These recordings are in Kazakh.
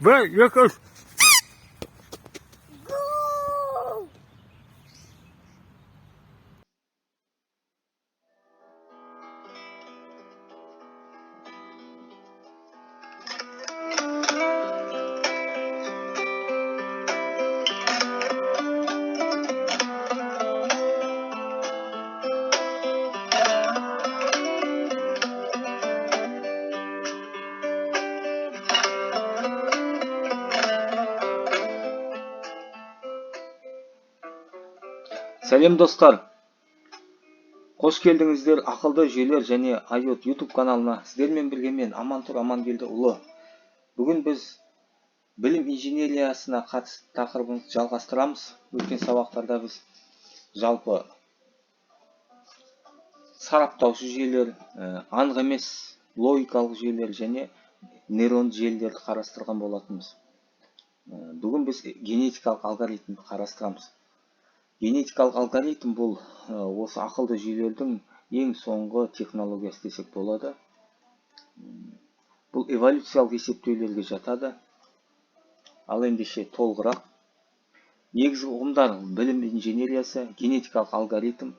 Bir, iki, üç. Сәлем достар, қош келдіңіздер ақылды жүйелер және IoT YouTube каналына. Сіздермен бірге мен Амантұр Амангелдіұлы. Бүгін біз білім инженериясына қатысты тақырыбымызды жалғастырамыз. Өткен сабақтарда біз жалпы сараптаушы жүйелер, анық емес логикалық жүйелер және нейронды желілерді қарастырған болатынбыз. Бүгін біз генетикалық алгоритмді қарастырамыз. Генетикалық алгоритм бұл осы ақылды жүйелердің ең соңғы технологиясы десек болады. Бұл эволюциялық есептеулерге жатады. Ал ендеше толығырақ. Негізгі ұғымдар білім инженериясы, генетикалық алгоритм,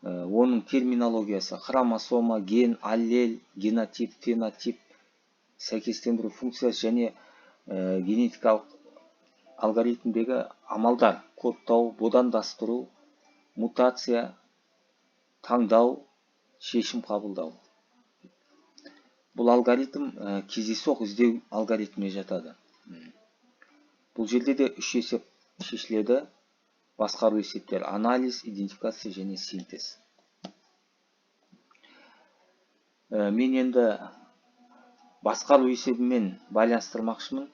оның терминологиясы хромосома, ген, аллель, генотип, фенотип, сәйкестендіру функциясы және генетикалық алгоритмдегі амалдар: кодтау, будандастыру, мутация, таңдау, шешім қабылдау. Бұл алгоритм кездейсоқ іздеу алгоритміне жатады. Бұл жерде де үш есеп шешіледі: басқару есептері, анализ, идентификация және синтез. Мен енді басқару есебімен байланыстырмақшымын.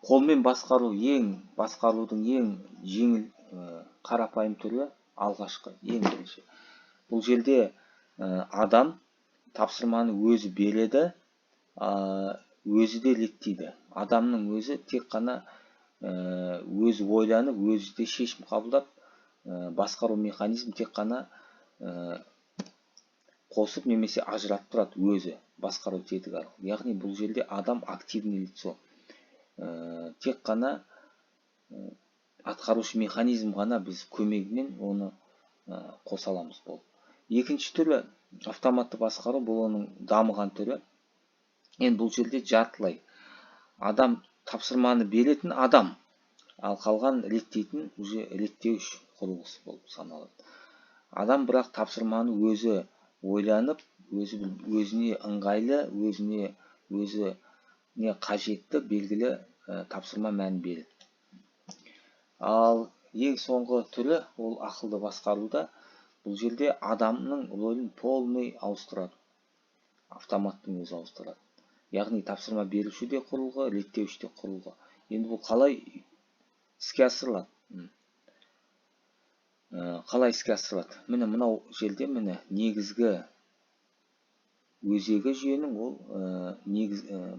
Қолмен басқарудың ең жеңіл қарапайым түрі алғашқы, ең бірінші. Бұл жерде адам тапсырманы өзі береді, өзі де реттейді. Адамның өзі тек қана өзі ойланып, өзі де шешім қабылдап, басқару механизм тек қана қосып немесе ажыратып тұрады өзі басқару тетігі арқылы. Яғни бұл жерде адам активный лицо. Тек қана атқарушы механизм ғана біз көмегімен оны қоса аламыз болып. Екінші түрі автоматты басқару, бұл оның дамыған түрі. Енді бұл жерде жартылай адам тапсырманы беретін адам, ал қалған реттейтін уже реттеуіш құрылғысы болып саналады. Адам бірақ тапсырманы өзі ойланып, өзіне ыңғайлы, өзіне қажетті белгілі тапсырма мән береді. Ал ең соңғы түрі ол ақылды басқаруда. Бұл жерде адамның рөлін полный ауыстырады. Автоматтың өзі ауыстырады. Яғни тапсырма беруші де құрылғы, реттеуші де құрылғы. Енді бұл қалай іске асырылады? Міне мынау жерде негізгі өзегі жүйенің ол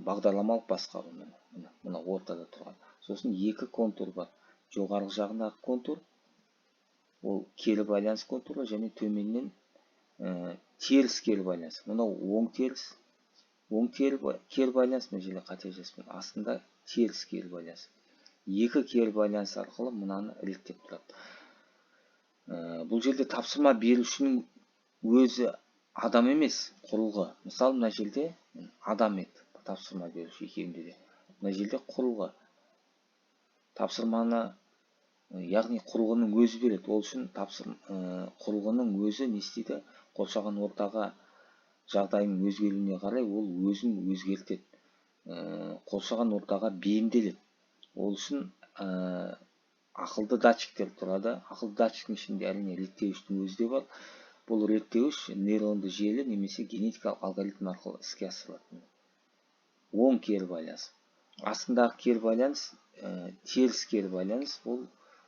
бағдарламалық басқару. Мына ортада тұрған. Сосын екі контур бар. Жоғарғы жағындағы контур ол кері байланыс контуры және төменнен теріс кері байланыс. Мынау оң кері байланыс, мына жерде қате жазбаймын. Астында теріс кері байланыс. Екі кері байланыс арқылы мынаны реттеп тұрады. Бұл жерде тапсырма берушінің өзі адам емес, құрылғы. Мысалы, мына жерде адам еді, тапсырма беруші екеуінде де. Мына жерде құрылғы. Тапсырманы, яғни құрылғының өзі береді. Ол үшін құрылғының өзі не істейді? Қоршаған ортаға жағдайының өзгеруіне қарай ол өзін өзгертеді. Қоршаған ортаға бейімделеді. Ол үшін ақылды датчиктер тұрады. Ақылды датчиктің ішінде әрине реттеуіштің өзі де бар. Бұл реттеуіш нейронды желі немесе генетикалық алгоритм арқылы іске асырылады. Оң кері байланыс. Астындағы кері байланыс, теріс кері байланыс, ол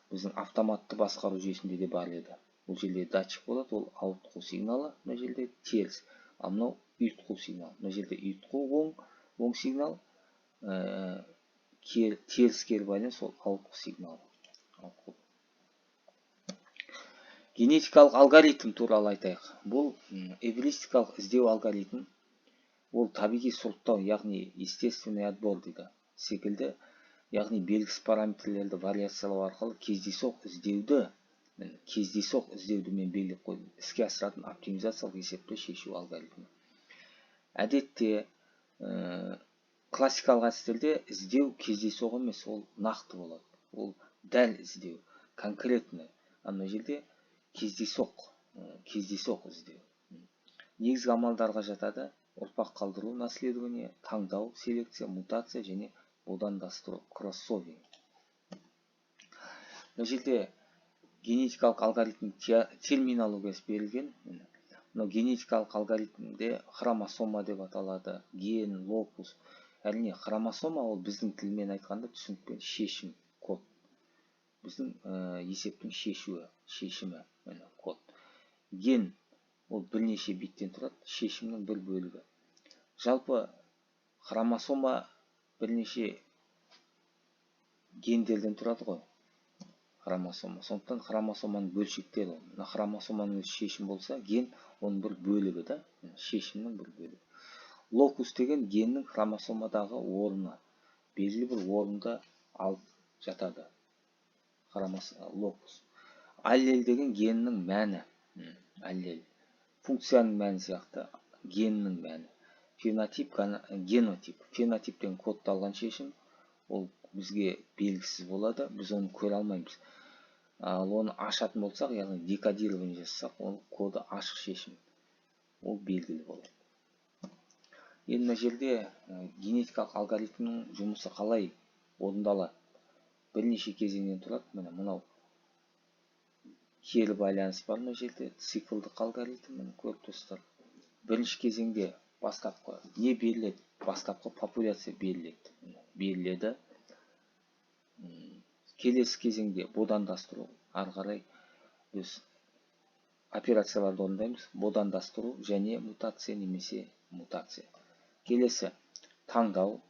біздің автоматты басқару жүйесінде де бар еді. Бұл жерде датчик болады, ол ауытқу сигналы, мына жерде теріс. Ал мынау ұйытқу сигнал. Мына жерде ұйытқу оң сигнал, теріс кері байланыс, ол ауытқу сигналы. Генетикалық алгоритм туралы айтайық. Бұл эвристикалық іздеу алгоритм. ол табиғи сұрыптау, яғни естественный отбор дейді секілді, яғни белгісіз параметрлерді вариациялау арқылы кездейсоқ іздеуді мен белгілеп қойдым. Іске асыратын оптимизациялық есепті шешу алгоритмі. Әдетте классикалық әдістерде іздеу кездейсоқ емес, ол нақты болады. Ол дәл іздеу, конкретный. Ана жерде кездейсоқ іздеу. Негізгі амалдарға жатады: ұрпақ қалдыру, наследование, таңдау, селекция, мутация және будандастыру, кроссовинг. Мына жерде генетикалық алгоритм терминологиясы берілген. Мынау генетикалық алгоритмде хромосома деп аталады, ген, локус. Әрине, хромосома ол біздің тілмен айтқанда түсінікпен шешім, код. Біздің есептің шешімі, код. Ген ол бірнеше биттен тұрады, шешімнің бір бөлігі. Жалпы хромосома бірнеше гендерден тұрады ғой. Хромосома. Сондықтан хромосоманың бөлшектері. Мына хромосоманың өзі шешім болса, ген оның бір бөлігі да, шешімнің бір бөлігі. Локус деген геннің хромосомадағы орны, белгілі бір орында алып жатады. Локус. Аллель деген геннің мәні, аллель. Функцияның мәні сияқты геннің мәні. Фенотип, генотип. Фенотиптен кодталған шешім ол бізге белгісіз болады, біз оны көре алмаймыз. Ал оны ашатын болсақ, яғни декодирование жасасақ, ол коды ашық шешім. Ол белгілі болады. Енді мына жерде генетикалық алгоритмнің жұмысы қалай орындалады? Бірнеше кезеңнен тұрады. Мынау кері байланыс бар мына жерде, циклдық алгоритм, көріп тұрсыздар. Бірінші кезеңде бастапқы не беріледі? Бастапқы популяция беріледі. Келесі кезеңде бодандастыру, ары қарай біз операцияларды орындаймыз. Бодандастыру және мутация немесе мутация. Келесі таңдау.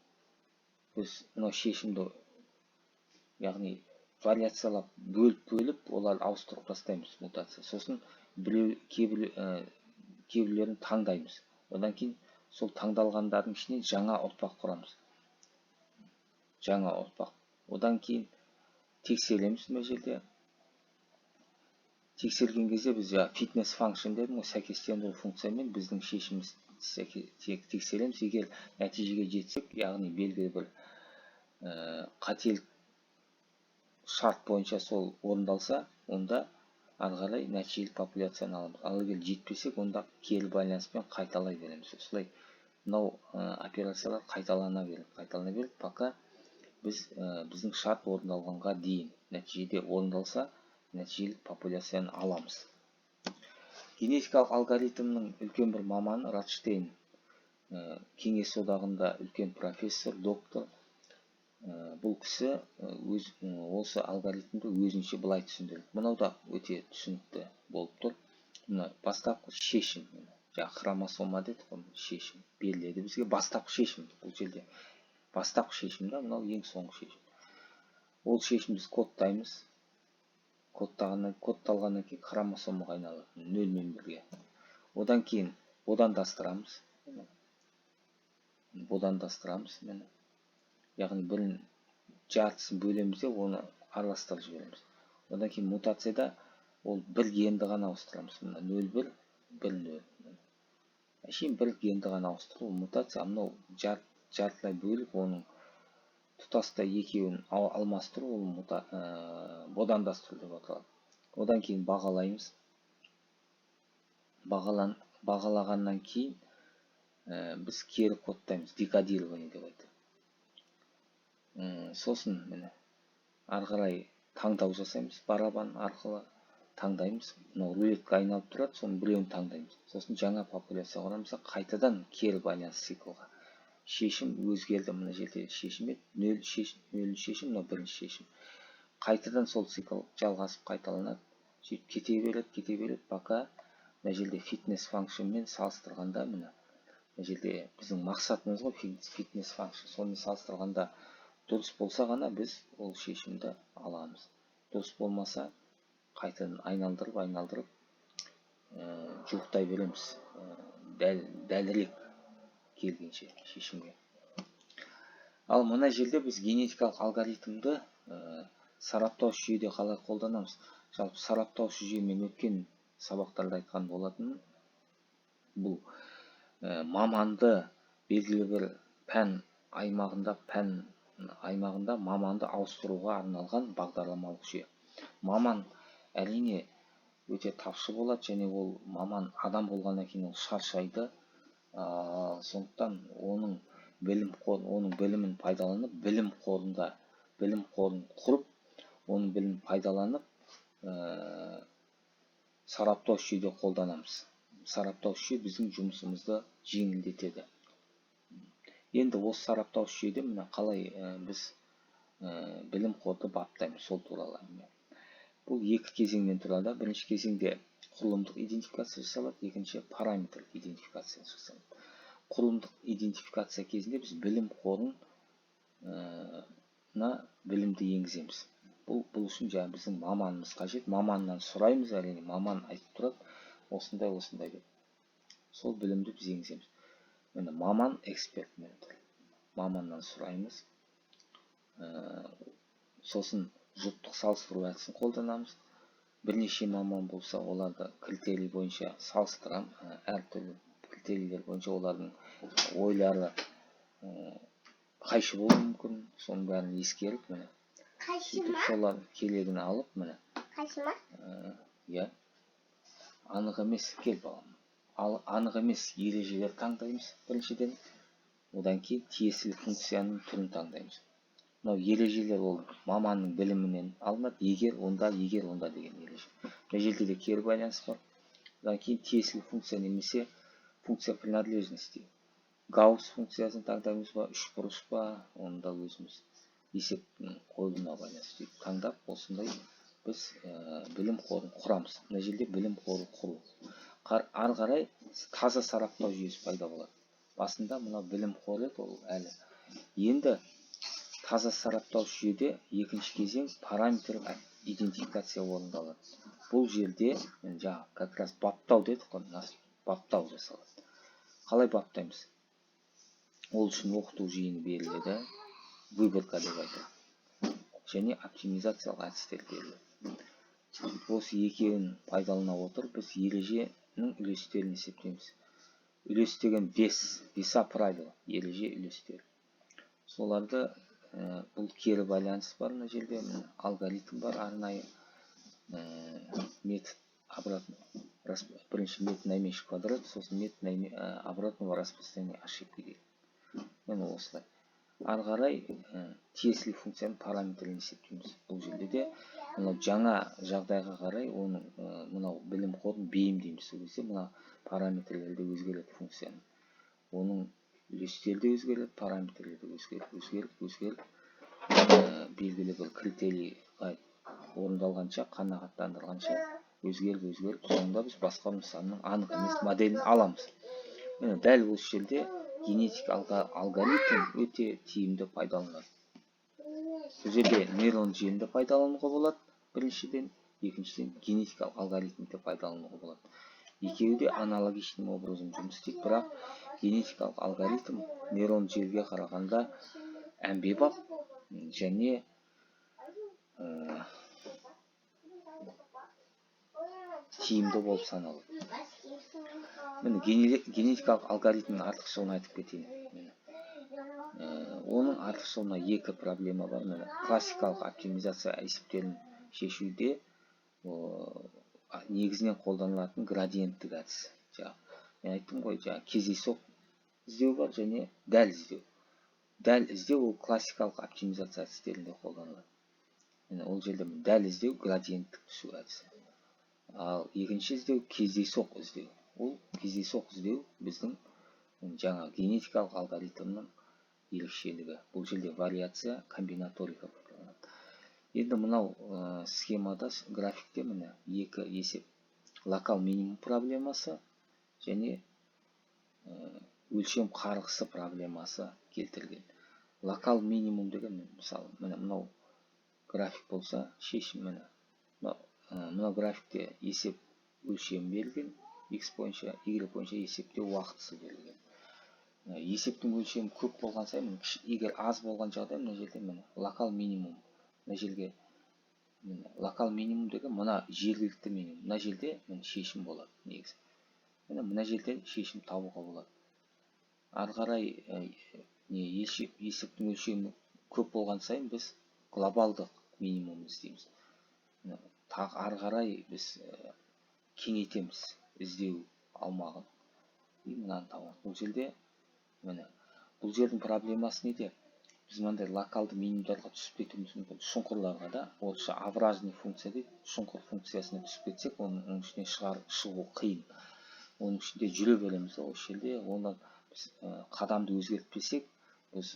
Біз мынау шешімді, яғни вариациялап бөліп, оларды ауыстырып тастаймыз, мутация. Сосын кейбіреулерін таңдаймыз. Одан кейін сол таңдалғандардың ішінен жаңа ұрпақ құрамыз. Жаңа ұрпақ. Одан кейін тексереміз мына жерде. Тексерген кезде біз фитнес функшн дедім, сәйкестендіру функциямен біздің шешіміміз тексереміз. Егер нәтижеге жетсек, яғни белгілі бір қателік шарт бойынша сол орындалса, онда ары қарай нәтижелік популяцияны аламыз. Ал егер жетпесек, онда кері байланыспен қайталай береміз. Осылай мынау операциялар қайталана береді, пока біздің шарт орындалғанға дейін. Нәтижеде орындалса, нәтижелік популяцияны аламыз. Генетикалық алгоритмнің үлкен бір маманы Радштейн, кеңес одағында үлкен профессор, доктор. Бұл кісі осы алгоритмді өзінше былай түсіндіреді. Мынау да өте түсінікті болып тұр. Бастапқы шешім. Хромосома деді, шешім беріледі бізге. Бастапқы шешім. Бұл жерде бастапқы шешім да, мынау ең соңғы шешім. Ол шешім біз кодтаймыз. Кодталғаннан кейін хромосомаға айналады, 0 мен 1-ге. Одан кейін бодандастырамыз. Яғни бірін жартысын бөлеміз де, оны араластырып жібереміз. Одан кейін мутацияда ол бір генді ғана ауыстырамыз. 0,1, 1,0. Әшейін бір генді ғана ауыстыру, мутация. Мынау жартылай бөліп, оның тұтастай екеуін алмастыру, ол бодандастыру деп аталады. Одан кейін бағалаймыз. Бағалағаннан кейін біз кері кодтаймыз, декодирование деп айтады. Сосын ары қарай таңдау жасаймыз, барабан арқылы таңдаймыз. Мынау рулетка айналып тұрады, соның біреуін таңдаймыз. Сосын жаңа популяция құрамыз, қайтадан кері байланыс циклға. Шешім өзгерді, мына жерде шешім еді, 0 шешім, мынау бірінші шешім. Қайтадан сол цикл жалғасып қайталанады, кете береді, пока мына жерде фитнес функшнмен салыстырғанда, мына жерде біздің мақсатымыз ғой, фитнес функшн, сонымен салыстырғанда дұрыс болса ғана біз ол шешімді аламыз. Дұрыс болмаса, қайтадан айналдырып жуықтай береміз. Дәлірек келгенше шешімге. Ал мына жерде біз генетикалық алгоритмді сараптауыш жүйеде қалай қолданамыз? Жалпы сараптауыш жүйемен өткен сабақтарда айтқан болатын. Бұл маманды белгілі бір пән аймағында маманды ауыстыруға арналған бағдарламалық жүйе. Маман әрине өте тапшы болады, және ол маман адам болғаннан кейін ол шаршайды. Сондықтан оның білімін пайдаланып, білім қорын құрып, оның білімін пайдаланып, сараптауыш жүйеде қолданамыз. Сараптауыш жүйе біздің жұмысымызды жеңілдетеді. Енді осы сараптауыш жүйеде мына қалай біз білім қорды баптаймыз, сол туралы. Бұл екі кезеңнен тұрады. Бірінші кезеңде құрылымдық идентификация жасалады, екінші параметрлік идентификация жасалады. Құрылымдық идентификация кезінде біз білім қорына білімді енгіземіз. Бұл үшін жаңа біздің маманымыз қажет. Маманнан сұраймыз, әрине маман айтып тұрады, осындай деп. Сол білімді біз енгіземіз. Міне маман эксперт метод. Маманнан сұраймыз. Сосын жұптық салыстыру әдісін қолданамыз. Бірнеше маман болса, оларды критерий бойынша салыстырам. Әртүрлі критерийлер бойынша олардың ойлары қайшы болуы мүмкін. Соның бәрін ескеріп, міне солар келегін алып, міне анық емес, кел балам. Анық емес ережелер таңдаймыз біріншіден. Одан кейін тиесілі функцияның түрін таңдаймыз. Мынау ережелер ол маманның білімінен алынады. Егер онда деген ереже. Мына жерде де кері байланыс бар. Одан кейін тиесілі функция немесе функция принадлежности. Гаусс функциясын таңдаймыз ба, үш бұрыш па, оны да өзіміз есептің қойылуына байланысты таңдап, осындай біз білім қорын құрамыз. Мына жерде білім қоры құру. Ары қарай таза сараптау жүйесі пайда болады. Басында мына білім қоры ол әлі. Енді таза сараптау жүйеде екінші кезең параметрлік идентификация орындалады. Бұл жерде жаңа как раз баптау дедік қой, баптау жасалады. Қалай баптаймыз? Ол үшін оқыту жиыны беріледі, выборка деп айтады. Және оптимизациялық әдістер беріледі. Осы екеуін пайдалана отырып, біз ереженің үлестерін есептейміз. Үлес деген веса правила, ереже үлестері. Соларды бұл кері байланыс бар мына жерде, алгоритм бар, арнайы метод бірінші метод наименьший квадрат, сосын метод обратного распространения ошибки дейді. Мен осылай. Ары қарай тиесілі функцияның параметрлерін есептейміз. Бұл жерде де жаңа жағдайға қарай оның мынау білім қорын бейімдейміз. Сол кезде мына параметрлер де өзгереді функцияның. Оның үлестері де өзгереді, параметрлер де өзгеріп белгілі бір критерий орындалғанша, қанағаттандырғанша өзгеріп, соңында біз басқа нысанның анық емес моделін аламыз. Міне дәл осы жерде генетикалық алгоритм өте тиімді пайдаланады. Бұл жерде нейрон желіні пайдалануға болады, біріншіден, екіншіден генетикалық алгоритмді пайдалануға болады. Екеуі де аналогичным образом жұмыс істейді, бірақ генетикалық алгоритм нейрон желіге қарағанда әмбебап және тиімді болып саналады. Міне генетикалық алгоритмнің артықшылығын айтып кетейін. Оның артықшылығына екі проблема бар. Классикалық оптимизация есептерін шешуде негізінен қолданылатын градиенттік әдіс. Мен айттым ғой, кездейсоқ іздеу бар және дәл іздеу. Дәл іздеу ол классикалық оптимизация әдістерінде қолданылады. Ол жерде дәл іздеу градиенттік түсу әдісі. Ал екінші іздеу кездейсоқ іздеу. Ол кездейсоқ іздеу біздің жаңа генетикалық алгоритмнің ерекшелігі. Бұл жерде вариация, комбинаторика пайдаланады. Енді мынау схемада, графикте міне екі есеп. Локал минимум проблемасы және өлшем қарғысы проблемасы келтірген. Локал минимум деген, мысалы, мынау график болса, шешім міне. Мынау графикте есеп өлшем берілген, x бойынша, y бойынша есептеу уақытысы берілген. есептің өлшемі көп болған сайын, егер аз болған жағдай, мына жерде міне локал минимум, мына жерге локал минимум деген мына жергілікті минимум, мына жерде міне шешім болады негізі. Мына жерде шешім табуға болады. Ары қарай есептің өлшемі көп болған сайын біз глобалдық минимум іздейміз. Тағы ары қарай біз кеңейтеміз іздеу аумағын. Мынаны табамыз. Бұл жерде міне бұл жердің проблемасы неде? Біз мынандай локалды минимумдарға түсіп кетуіміз мүмкін. Шұңқырларға да, орысша образный функция дейді. Шұңқыр функциясына түсіп кетсек, оның ішіне шығу қиын. Оның ішінде жүре береміз осы жерде. Онdan біз қадамды өзгертпесек, біз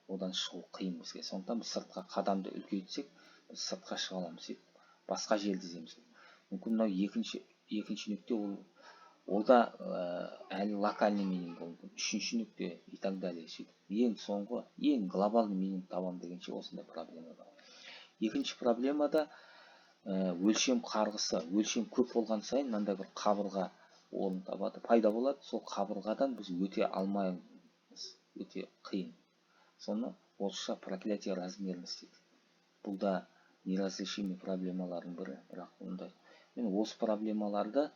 одан шығу қиын бізге. Сондықтан біз сыртқа қадамды үлкейтсек, біз сыртқа шыға аламыз. Басқа жерді іздейміз. Мүмкін мынау екінші нүкте ол да әлі локальный минимум болуы мүмкін. Үшінші нүкте и так далее сөйтіп. Ең соңғы, ең глобальный минимум табам дегенше осындай проблема бар. Екінші проблемада өлшем қарғысы, өлшем көп болған сайын мынандай бір қабырға орын табады, пайда болады. Сол қабырғадан біз өте алмаймыз, өте қиын. Соны орысша проклятие размерности дейді. Бұл да неразрешимый проблемалардың бірі, бірақ ондай. Мен осы проблемаларды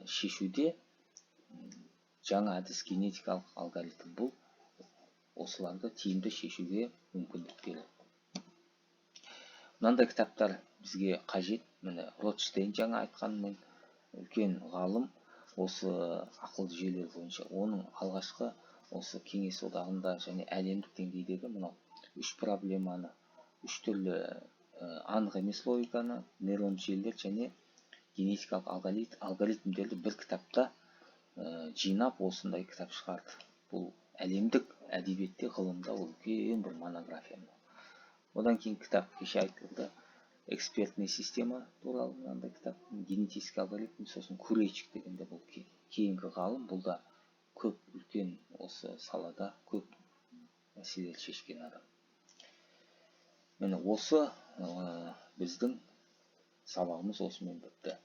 шешуде жаңа әдіс генетикалық алгоритм. Бұл осыларды тиімді шешуге мүмкіндік береді. Мынандай кітаптар бізге қажет. Міне Ротштейн жаңа айтқанмен үлкен ғалым осы ақылды жүйелер бойынша. Оның алғашқы осы кеңес одағында және әлемдік деңгейдегі мынау үш проблеманы, үш түрлі анық емес логиканы, нейрон желілер және генетикалық алгоритмдерді бір кітапта жинап осындай кітап шығарды. Бұл әлемдік әдебиетте, ғылымда үлкен бір монография. Одан кейін кітап кеше айтылды, экспертная система туралы мынандай кітап, генетический алгоритм, сосын Курейчик дегенде бұл кейінгі ғалым, бұл да көп үлкен осы салада көп мәселелер шешкен адам. Міне осы біздің сабағымыз осымен бітті.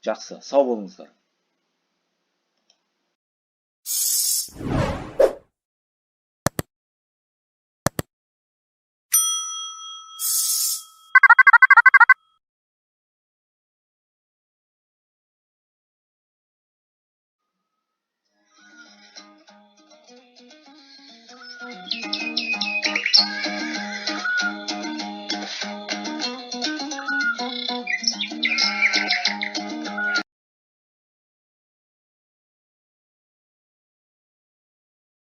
Жақсы, сау болыңыздар.